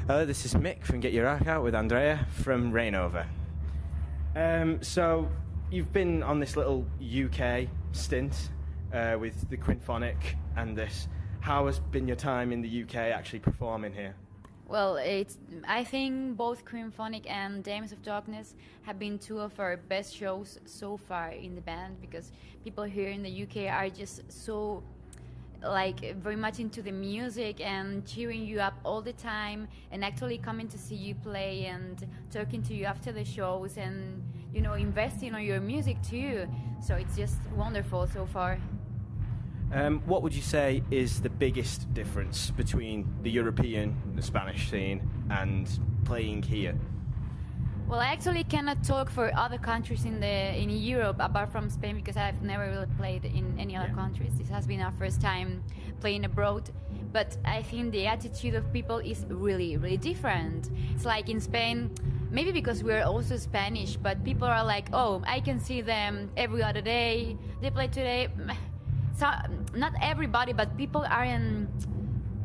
Hello, this is Mick from Get Your Rock Out with Andrea from Rainover. So, you've been on this little UK stint with the Quinphonic and this. How has been your time in the UK actually performing here? Well, I think both Quinphonic and Dames of Darkness have been two of our best shows so far in the band, because people here in the UK are just so very much into the music and cheering you up all the time, and actually coming to see you play and talking to you after the shows, and investing on your music too. So it's just wonderful so far. What would you say is the biggest difference between the European, the Spanish scene, and playing here? Well, I actually cannot talk for other countries in Europe apart from Spain, because I've never really played in any other countries. This has been our first time playing abroad. But I think the attitude of people is really, really different. It's like in Spain, maybe because we're also Spanish, but people are like, oh, I can see them every other day. They play today. So not everybody, but people aren't.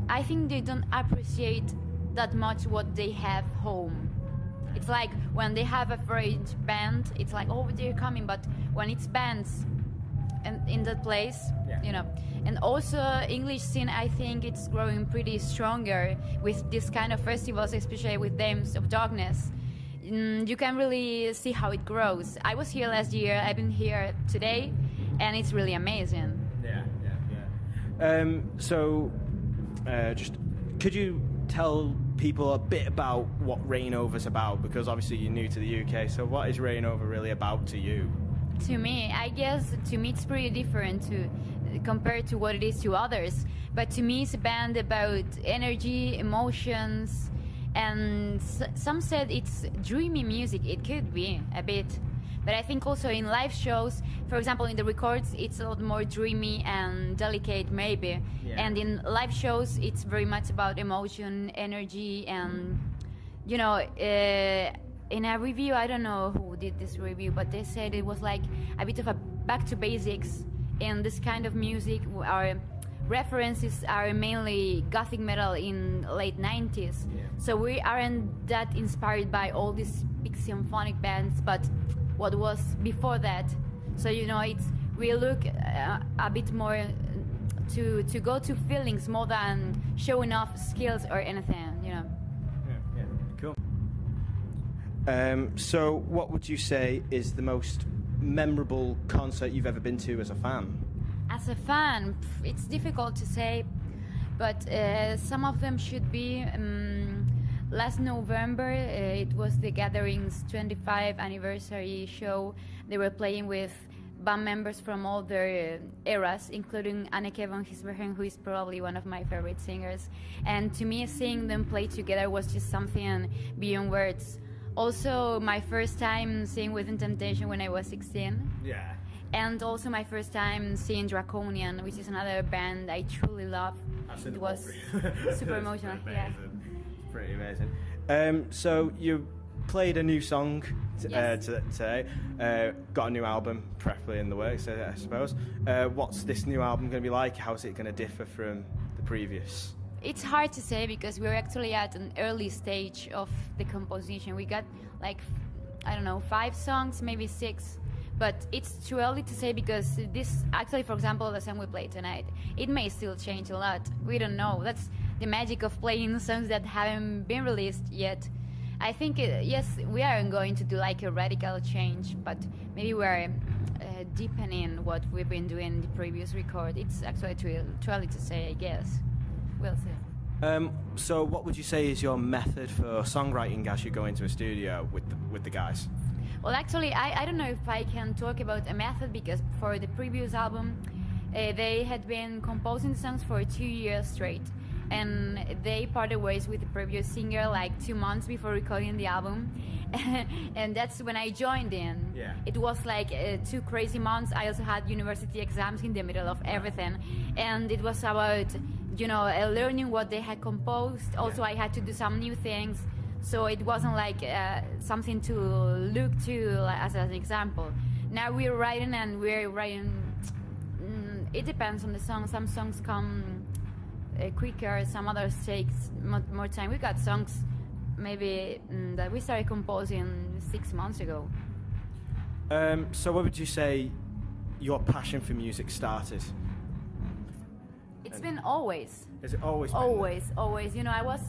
I think they don't appreciate that much what they have home. It's like when they have a French band, it's like, oh, they're coming. But when it's bands and in that place, And also English scene, I think it's growing pretty stronger with this kind of festivals, especially with Dames of Darkness. You can really see how it grows. I was here last year, I've been here today, and it's really amazing. Just could you tell people a bit about what Rainover's about? Because obviously you're new to the UK, so what is Rainover really about to you? To me, I guess, it's pretty different compared to what it is to others. But to me, it's a band about energy, emotions, and some said it's dreamy music. It could be a bit. But I think also in live shows, for example, in the records, it's a lot more dreamy and delicate, maybe. Yeah. And in live shows, it's very much about emotion, energy, and, in a review, I don't know who did this review, but they said it was like a bit of a back to basics in this kind of music. Our references are mainly gothic metal in late 90s. Yeah. So we aren't that inspired by all these big symphonic bands, but what was before that. So we look a bit more to go to feelings more than showing off skills or anything. Cool. So what would you say is the most memorable concert you've ever been to as a fan? As a fan, it's difficult to say, but some of them should be. Last November, it was the Gathering's 25th anniversary show. They were playing with band members from all their eras, including Anneke van Gisbergen, who is probably one of my favorite singers. And to me, seeing them play together was just something beyond words. Also, my first time seeing Within Temptation when I was 16. Yeah. And also my first time seeing Draconian, which is another band I truly love. It was super emotional. Yeah. Pretty amazing. So you played a new song today. Got a new album, preferably in the works, I suppose. What's this new album going to be like? How's it going to differ from the previous? It's hard to say because we're actually at an early stage of the composition. We got 5 songs, maybe 6. But it's too early to say because this, actually, for example, the song we played tonight, it may still change a lot. We don't know. That's the magic of playing songs that haven't been released yet. I think, yes, we aren't going to do a radical change, but maybe we're deepening what we've been doing in the previous record. It's actually too early to say, I guess. We'll see. So what would you say is your method for songwriting as you go into a studio with the guys? Well, actually, I don't know if I can talk about a method, because for the previous album, they had been composing songs for 2 years straight. And they parted ways with the previous singer 2 months before recording the album. And that's when I joined in. Yeah. It was 2 crazy months. I also had university exams in the middle of everything. And it was about, learning what they had composed. Also, I had to do some new things. So it wasn't something to look to as an example. Now we're writing. It depends on the song. Some songs come quicker, some others take more time. We got songs maybe that we started composing 6 months ago. So where would you say your passion for music started? It's been always. Is it always been Always. You know, I was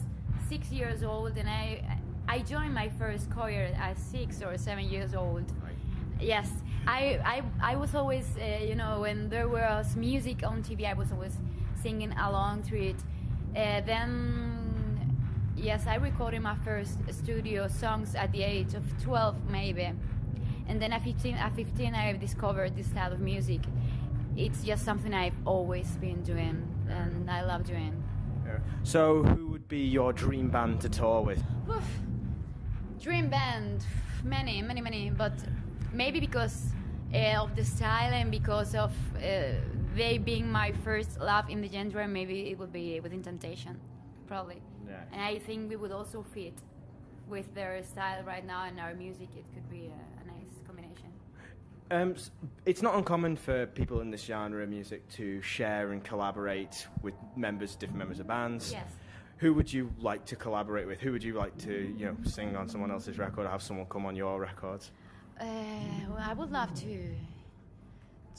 6 years old, and I joined my first choir at 6 or 7 years old. Right. Yes, I was always, you know, when there was music on TV, I was always singing along to it. Then, yes, I recorded my first studio songs at the age of 12, maybe. And then at 15, I discovered this style of music. It's just something I've always been doing, and I love doing. Yeah. So who would be your dream band to tour with? Oof. Dream band, many, but maybe because of the style and because of they being my first love in the genre, maybe it would be Within Temptation, probably. Yeah. And I think we would also fit with their style right now and our music. It could be a nice combination. It's not uncommon for people in this genre of music to share and collaborate with different members of bands. Yes. Who would you like to collaborate with? Who would you like to, you know, sing on someone else's record or have someone come on your records? Well, I would love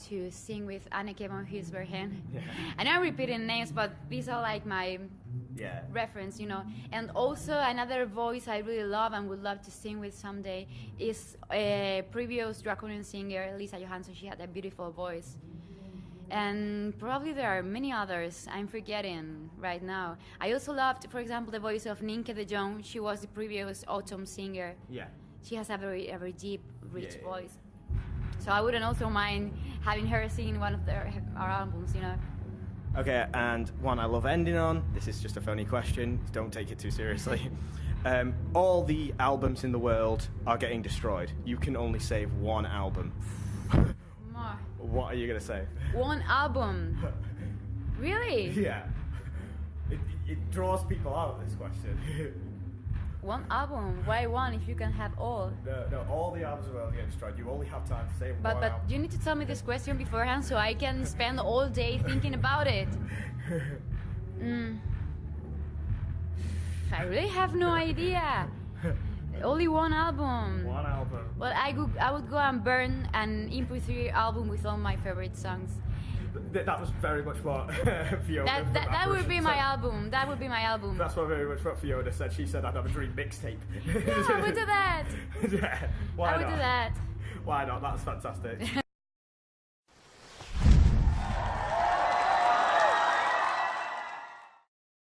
to sing with Anneke van Giersbergen. Yeah. I know I'm repeating names, but these are like my reference, you know. And also another voice I really love and would love to sing with someday is a previous Draconian singer, Lisa Johansson. She had a beautiful voice. And probably there are many others I'm forgetting right now. I also loved, for example, the voice of Nienke de Jong. She was the previous Autumn singer. Yeah. She has a very deep, rich voice. So I wouldn't also mind having her sing one of our albums, you know. Okay, and one I love ending on. This is just a funny question. Don't take it too seriously. All the albums in the world are getting destroyed. You can only save one album. More. What are you going to say? One album? Really? Yeah. It draws people out, this question. One album? Why one if you can have all? No, all the albums in the world are getting destroyed. You only have time to save one But album. you need to tell me this question beforehand so I can spend all day thinking about it. I really have no idea. Only one album. One album. Well, I would go and burn an MP3 album with all my favorite songs. That was very much what Fiona. That would be my album. That would be my album. That's very much what Fiona said. She said I'd have a dream mixtape. Yeah, I would do that. Yeah. Why I would not? do that. Why not? That's fantastic.